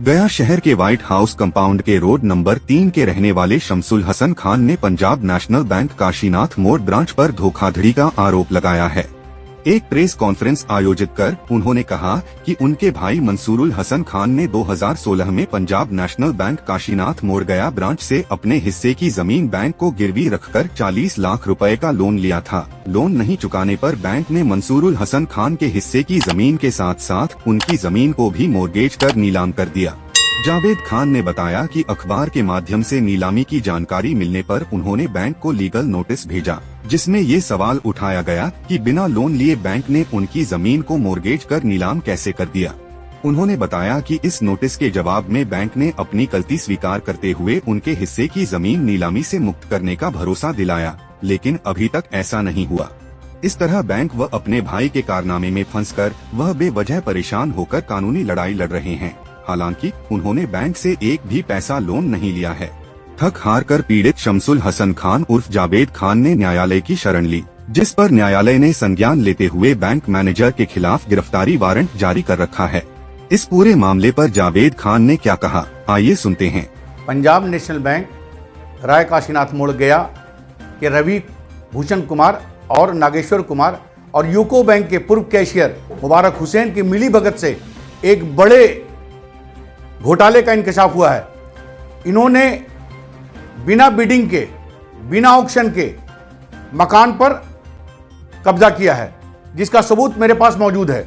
गया शहर के व्हाइट हाउस कंपाउंड के रोड नंबर 3 के रहने वाले शमसुल हसन खान ने पंजाब नेशनल बैंक काशीनाथ मोड़ ब्रांच पर धोखाधड़ी का आरोप लगाया है। एक प्रेस कॉन्फ्रेंस आयोजित कर उन्होंने कहा कि उनके भाई मंसूरुल हसन खान ने 2016 में पंजाब नेशनल बैंक काशीनाथ मोड़ गया ब्रांच से अपने हिस्से की जमीन बैंक को गिरवी रखकर 40 लाख रुपए का लोन लिया था। लोन नहीं चुकाने पर बैंक ने मंसूरुल हसन खान के हिस्से की जमीन के साथ साथ उनकी जमीन को भी मोर्गेज कर नीलाम कर दिया। जावेद खान ने बताया कि अखबार के माध्यम से नीलामी की जानकारी मिलने पर उन्होंने बैंक को लीगल नोटिस भेजा, जिसमें ये सवाल उठाया गया कि बिना लोन लिए बैंक ने उनकी जमीन को मोर्गेज कर नीलाम कैसे कर दिया। उन्होंने बताया कि इस नोटिस के जवाब में बैंक ने अपनी गलती स्वीकार करते हुए उनके हिस्से की जमीन नीलामी से मुक्त करने का भरोसा दिलाया, लेकिन अभी तक ऐसा नहीं हुआ। इस तरह बैंक व अपने भाई के कारनामे में फंसकर वह बेवजह परेशान होकर कानूनी लड़ाई लड़ रहे हैं। हालांकि उन्होंने बैंक से एक भी पैसा लोन नहीं लिया है। थक हार कर पीड़ित शमसुल हसन खान उर्फ जावेद खान ने न्यायालय की शरण ली, जिस पर न्यायालय ने संज्ञान लेते हुए बैंक मैनेजर के खिलाफ गिरफ्तारी वारंट जारी कर रखा है। इस पूरे मामले पर जावेद खान ने क्या कहा, आइए सुनते हैं। पंजाब नेशनल बैंक राय काशीनाथ मोड़ गया के रवि भूषण कुमार और नागेश्वर कुमार और यूको बैंक के पूर्व कैशियर मुबारक हुसैन की मिलीभगत से एक बड़े घोटाले का इंकशाफ हुआ है। इन्होंने बिना बिडिंग के, बिना ऑक्शन के मकान पर कब्जा किया है, जिसका सबूत मेरे पास मौजूद है।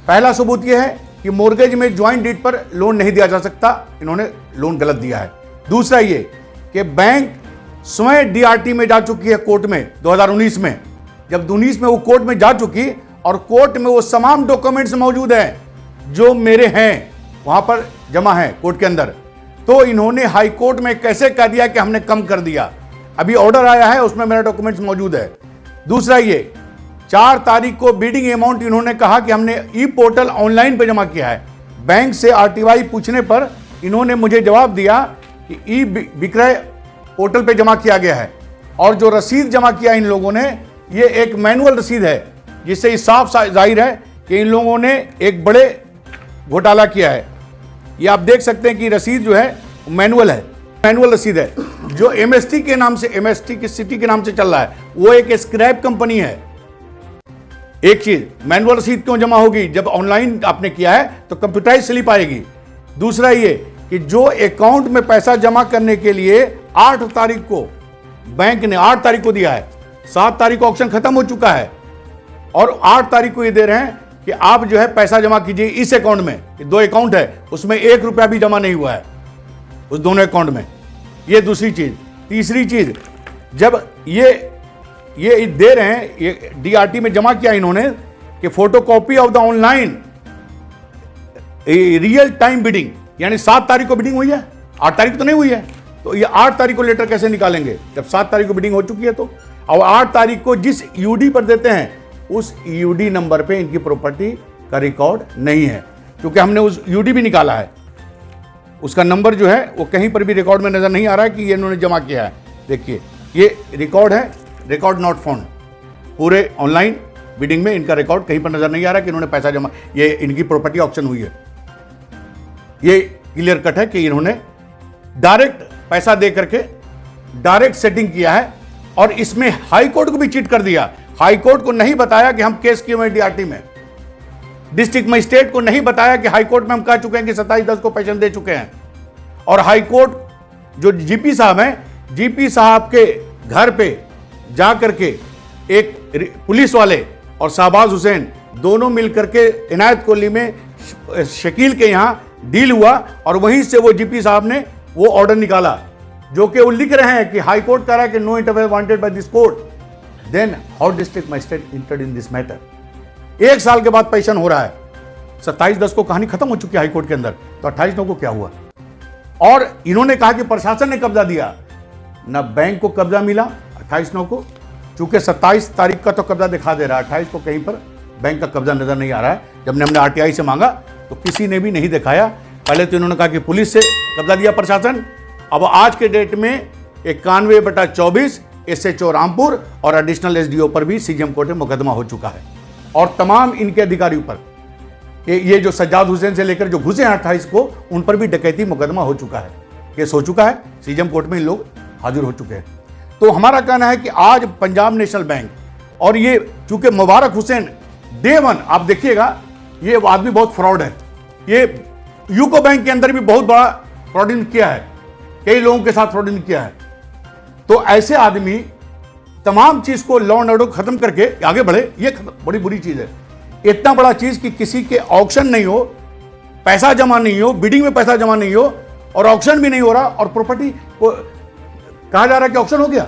पहला सबूत यह है कि मोर्गेज में ज्वाइंट डीड पर लोन नहीं दिया जा सकता, इन्होंने लोन गलत दिया है। दूसरा ये कि बैंक स्वयं डीआरटी में जा चुकी है कोर्ट में 2019 में। जब 2019 में वो कोर्ट में जा चुकी और कोर्ट में वो तमाम डॉक्यूमेंट्स मौजूद हैं जो मेरे हैं, वहां पर जमा है कोर्ट के अंदर, तो इन्होंने हाई कोर्ट में कैसे कह दिया कि हमने कम कर दिया। अभी ऑर्डर आया है, उसमें मेरा डॉक्यूमेंट्स मौजूद है। दूसरा ये 4 तारीख को बिडिंग अमाउंट इन्होंने कहा कि हमने ई पोर्टल ऑनलाइन पे जमा किया है। बैंक से आरटीआई पूछने पर इन्होंने मुझे जवाब दिया कि ई विक्रय पोर्टल पे जमा किया गया है, और जो रसीद जमा किया इन लोगों ने, ये एक मैनुअल रसीद है, जिससे साफ जाहिर है कि इन लोगों ने एक बड़े घोटाला किया है। ये आप देख सकते हैं कि रसीद जो है मैनुअल है, मैनुअल रसीद है जो एमएसटी के नाम से, एमएसटी की सिटी के नाम से चल रहा है। वो एक स्क्रैप कंपनी है। एक चीज, मैनुअल रसीद क्यों जमा होगी? जब ऑनलाइन आपने किया है तो कंप्यूटराइज स्लिप आएगी। दूसरा ये कि जो अकाउंट में पैसा जमा करने के लिए 8 तारीख को बैंक ने 8 तारीख को दिया है, 7 तारीख को ऑक्शन खत्म हो चुका है, और 8 तारीख को ये दे रहे हैं कि आप जो है पैसा जमा कीजिए इस अकाउंट में। 2 अकाउंट है, उसमें 1 रुपया भी जमा नहीं हुआ है उस दोनों अकाउंट में। ये दूसरी चीज। तीसरी चीज, जब ये दे रहे हैं, ये डीआरटी में जमा किया इन्होंने कि photocopy of the online real time bidding, यानी 7 तारीख को बिडिंग हुई है, 8 तारीख तो नहीं हुई है, तो ये 8 तारीख को लेटर कैसे निकालेंगे जब 7 तारीख को बिडिंग हो चुकी है? तो और 8 तारीख को जिस यूडी पर देते हैं, उस यूडी नंबर पे इनकी प्रॉपर्टी का रिकॉर्ड नहीं है, क्योंकि हमने उस यूडी भी निकाला है। उसका नंबर जो है वो कहीं पर भी रिकॉर्ड में नजर नहीं आ रहा है कि ये इन्होंने जमा किया है। देखिए, ये रिकॉर्ड है, रिकॉर्ड नॉट फाउंड। पूरे ऑनलाइन बिडिंग में इनका रिकॉर्ड कहीं पर नजर नहीं आ रहा कि इन्होंने पैसा जमा, ये इनकी प्रॉपर्टी ऑक्शन हुई है। ये क्लियर कट है कि इन्होंने डायरेक्ट पैसा दे करके डायरेक्ट सेटिंग किया है, और इसमें हाई कोर्ट को भी चीट कर दिया। हाई कोर्ट को नहीं बताया कि हम केस किए हुए डीआरटी में, डिस्ट्रिक्ट मजिस्ट्रेट को नहीं बताया कि हाई कोर्ट में हम कह चुके हैं कि 27/10 को पेशन दे चुके हैं, और हाई कोर्ट जो जीपी साहब हैं, जीपी साहब के घर पे जा करके एक पुलिस वाले और शाहबाज हुसैन दोनों मिलकर के इनायत कोहली में शकील के यहां डील हुआ, और वहीं से वो जीपी साहब ने वो ऑर्डर निकाला, जो कि वो लिख रहे हैं कि हाई कोर्ट कह रहा है कि no interfere wanted by this court, then how district magistrate entered in this matter. 1 साल के बाद पेशन हो रहा है। 27/10 को कहानी खत्म हो चुकी है हाई कोर्ट के अंदर, तो 28/9 को क्या हुआ? और इन्होंने कहा कि प्रशासन ने कब्जा दिया, ना बैंक को कब्जा मिला 28/9 को, चूंकि 27 तारीख का तो कब्जा दिखा दे रहा है, 28 को कहीं पर बैंक का कब्जा नजर नहीं आ रहा है। जब हमने आरटीआई से मांगा तो किसी ने भी नहीं दिखाया। पहले तो इन्होंने कहा कि पुलिस से कब्जा दिया प्रशासन, अब आज के डेट में 91/24 एसएचओ रामपुर और एडिशनल एसडीओ पर भी सीजीएम कोर्ट में मुकदमा हो चुका है, और तमाम इनके अधिकारियों पर ये जो सज्जाद हुसैन से लेकर जो घुसे हैं 28 को, उन पर भी डकैती मुकदमा हो चुका है, केस हो चुका है, सीजेएम कोर्ट में इन लोग हाजिर हो चुके हैं। तो हमारा कहना है कि आज पंजाब नेशनल बैंक और ये चूंकि मुबारक हुसैन डे वन, आप देखिएगा ये आदमी बहुत फ्रॉड है, ये यूको बैंक के अंदर भी बहुत बड़ा फ्रॉडिंग किया है, कई लोगों के साथ फ्रॉडिंग किया है। तो ऐसे आदमी तमाम चीज को लॉ एंड ऑर्डर खत्म करके आगे बढ़े, ये बड़ी बुरी चीज है। इतना बड़ा चीज कि किसी के ऑक्शन नहीं हो, पैसा जमा नहीं हो, बिडिंग में पैसा जमा नहीं हो और ऑक्शन भी नहीं हो रहा और प्रॉपर्टी को कहा जा रहा है कि ऑक्शन हो गया।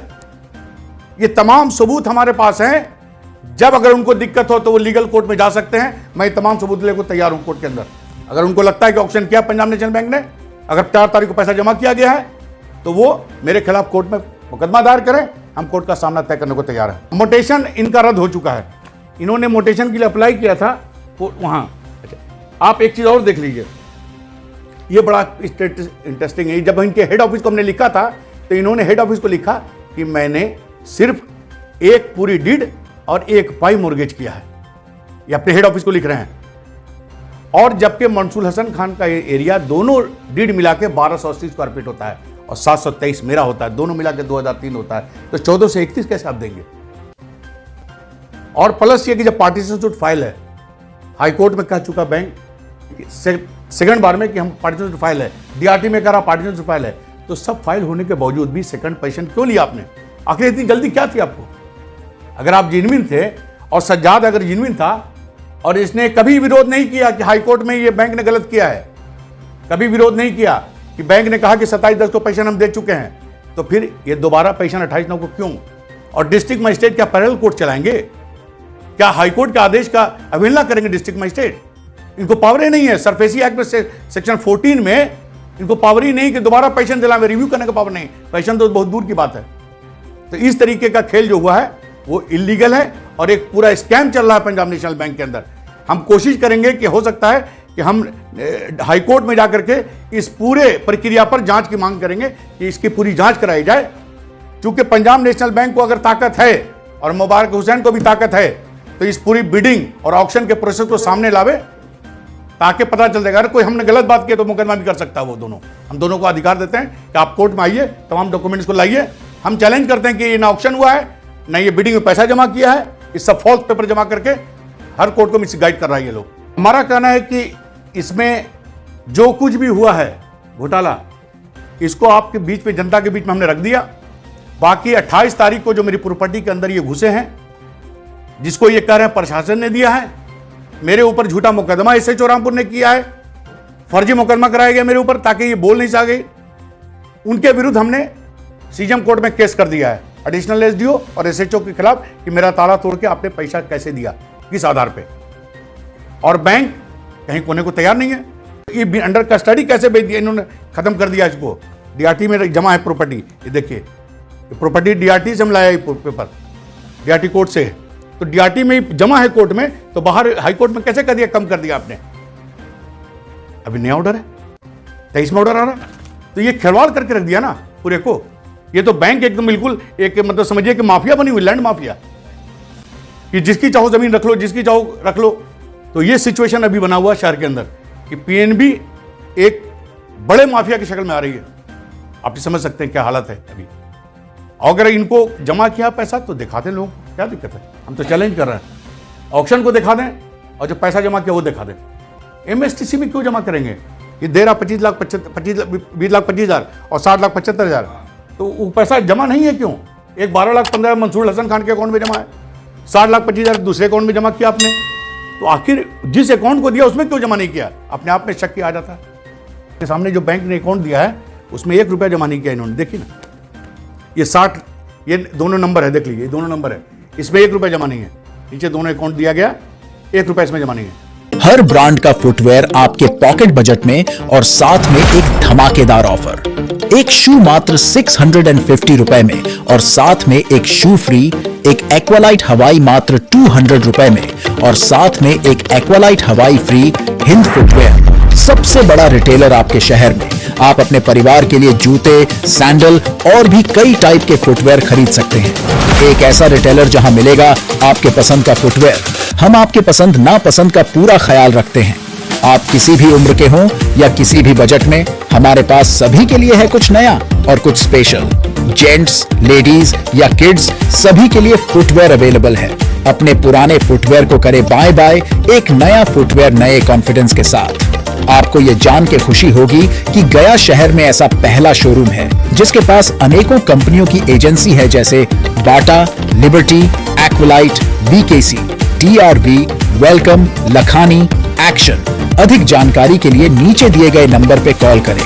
ये तमाम सबूत हमारे पास हैं। जब अगर उनको दिक्कत हो तो वो लीगल कोर्ट में जा सकते हैं। मैं तमाम सबूत लेकर तैयार हूं कोर्ट के अंदर। अगर उनको लगता है कि ऑक्शन किया पंजाब नेशनल बैंक ने, अगर 4 तारीख को पैसा जमा किया गया है तो वो मेरे खिलाफ कोर्ट में मुकदमा दायर करें, हम कोर्ट का सामना तय करने को तैयार है। मोटेशन इनका रद्द हो चुका है। इन्होंने मोटेशन के लिए अप्लाई किया था वहां। आप एक चीज और देख लीजिए, ये बड़ा इंटरेस्टिंग है। जब इनके हेड ऑफिस को हमने लिखा था तो इन्होंने हेड ऑफिस को लिखा कि मैंने सिर्फ एक पूरी डीड और एक पाई मोर्गेज किया है। ये अपने हेड ऑफिस को लिख रहे हैं। और जबकि मंसूर हसन खान का एरिया दोनों डीड मिला के 1280 स्क्वायर फीट होता है और 723 मेरा होता है, दोनों मिला के 2003 होता है, तो 14 से 31 कैसे आप देंगे? और प्लस ये कि जब पार्टीशन सूट फाइल है, हाईकोर्ट में कह चुका बैंक सेकंड बार में कि हम पार्टीशन सूट फाइल है, डीआरटी में कह रहा पार्टीशन सूट फाइल है, तो सब फाइल होने के बावजूद भी सेकंड पोजीशन क्यों लिया आपने? आखिर इतनी जल्दी क्या थी आपको? अगर आप जेन्युइन थे और सज्जाद अगर जेन्युइन था और इसने कभी विरोध नहीं किया कि हाईकोर्ट में ये बैंक ने गलत किया है, कभी विरोध नहीं किया कि बैंक ने कहा कि 27/10 को पेंशन हम दे चुके हैं, तो फिर ये दोबारा पेंशन 28/9 को क्यों? और डिस्ट्रिक्ट मजिस्ट्रेट क्या पैरेलल कोर्ट चलाएंगे? क्या हाईकोर्ट के आदेश का अवहेलना करेंगे डिस्ट्रिक्ट मजिस्ट्रेट? इनको पावर ही नहीं है। सरफेसी एक्ट में सेक्शन 14 में इनको पावर ही नहीं कि दोबारा पेंशन दिलावे, रिव्यू करने का पावर नहीं। पेंशन तो बहुत दूर की बात है। तो इस तरीके का खेल जो हुआ है वो इलीगल है और एक पूरा स्कैम चल रहा है पंजाब नेशनल बैंक के अंदर। हम कोशिश करेंगे कि हो सकता है कि हम हाईकोर्ट में जाकर के इस पूरे प्रक्रिया पर जांच की मांग करेंगे कि इसकी पूरी जांच कराई जाए। क्योंकि पंजाब नेशनल बैंक को अगर ताकत है और मुबारक हुसैन को भी ताकत है तो इस पूरी बिडिंग और ऑक्शन के प्रोसेस को सामने लावे, ताकि पता चल जाएगा। अगर कोई हमने गलत बात की तो मुकदमा भी कर सकता है वो दोनों। हम दोनों को अधिकार देते हैं कि आप कोर्ट में आइए, तमाम डॉक्यूमेंट्स को लाइए। हम चैलेंज करते हैं कि ये ना ऑक्शन हुआ है, ना ये बिडिंग में पैसा जमा किया है, इस सब फॉल्स पेपर जमा करके हर कोर्ट को मिसगाइड कर रहा है ये लोग। हमारा कहना है कि इसमें जो कुछ भी हुआ है घोटाला, इसको आपके बीच में, जनता के बीच में हमने रख दिया। बाकी 28 तारीख को जो मेरी प्रॉपर्टी के अंदर ये घुसे हैं, जिसको ये कह रहे हैं प्रशासन ने दिया है, मेरे ऊपर झूठा मुकदमा एसएचओ रामपुर ने किया है, फर्जी मुकदमा कराया गया मेरे ऊपर ताकि ये बोल नहीं सके, उनके विरुद्ध हमने सीजेएम कोर्ट में केस कर दिया है एडिशनल एसडीओ और एसएचओ के खिलाफ कि मेरा ताला तोड़ के आपने पैसा कैसे दिया, किस आधार पे। और बैंक कहीं कोने को तैयार नहीं है। ये अंडर कस्टडी कैसे भेज दिया इन्होंने, खत्म कर दिया इसको। डीआरटी में जमा है प्रॉपर्टी, ये देखिए प्रॉपर्टी डीआरटी से हम लाया पेपर, डीआरटी कोर्ट से। तो डीआरटी में जमा है कोर्ट में, तो बाहर हाईकोर्ट में कैसे कर दिया, कम कर दिया आपने? अभी नया ऑर्डर है, 23 में ऑर्डर आ रहा है। तो ये खिलवाड़ करके रख दिया ना पूरे को। ये तो बैंक एकदम बिल्कुल एक मतलब समझिए कि माफिया बनी हुई, लैंड माफिया, कि जिसकी चाहो जमीन रख लो, जिसकी चाहो रख लो। तो ये सिचुएशन अभी बना हुआ शहर के अंदर कि पीएनबी एक बड़े माफिया की शक्ल में आ रही है। आप समझ सकते हैं क्या हालत है अभी। अगर इनको जमा किया पैसा तो दिखा दें लोग, क्या दिक्कत है? हम तो चैलेंज कर रहे हैं, ऑक्शन को दिखा दें और जो पैसा जमा किया वो दिखा दें। एमएसटीसी में क्यों जमा करेंगे? ये दे रहा 20 लाख 25 हज़ार और 60 लाख 75 हज़ार, तो वो पैसा जमा नहीं है क्यों? एक 12 लाख 15 मंसूर हसन खान के अकाउंट में जमा है, 60 लाख 25 हज़ार दूसरे अकाउंट में जमा किया आपने। तो आखिर जिस अकाउंट को दिया उसमें क्यों जमा नहीं किया? अपने आप में शक किया आ जाता है। के सामने जो बैंक ने अकाउंट दिया है उसमें 1 रुपया जमा नहीं किया इन्होंने। देखिए ना, ये 60, ये दोनों नंबर है, देख लीजिए ये दोनों नंबर है, इसमें 1 रुपया जमा नहीं है। नीचे दोनों अकाउंट दिया गया, 1 रुपया इसमें जमा नहीं है। हर ब्रांड का फुटवेयर आपके पॉकेट बजट में और साथ में एक धमाकेदार ऑफर। एक शू मात्र 650 रुपए में और साथ में एक शू फ्री, एक एक्वालाइट हवाई मात्र 200 रुपए में और साथ में एक एक्वालाइट हवाई फ्री। हिंद फुटवेयर, सबसे बड़ा रिटेलर आपके शहर में। आप अपने परिवार के लिए जूते, सैंडल और भी कई टाइप के फुटवेयर खरीद सकते हैं। एक ऐसा रिटेलर जहां मिलेगा आपके पसंद का फुटवेयर। हम आपके पसंद नापसंद का पूरा ख्याल रखते हैं। आप किसी भी उम्र के हों या किसी भी बजट में, हमारे पास सभी के लिए है कुछ नया और कुछ स्पेशल। जेंट्स, लेडीज या किड्स, सभी के लिए फुटवेयर अवेलेबल है। अपने पुराने फुटवेयर को करें बाय बाय एक नया फुटवेयर नए कॉन्फिडेंस के साथ। आपको ये जान के खुशी होगी कि गया शहर में ऐसा पहला शोरूम है जिसके पास अनेकों कंपनियों की एजेंसी है, जैसे Bata, Liberty, Aqualite, VKC, TRV, Welcome, Lakhani, Action. अधिक जानकारी के लिए नीचे दिए गए नंबर पर कॉल करें।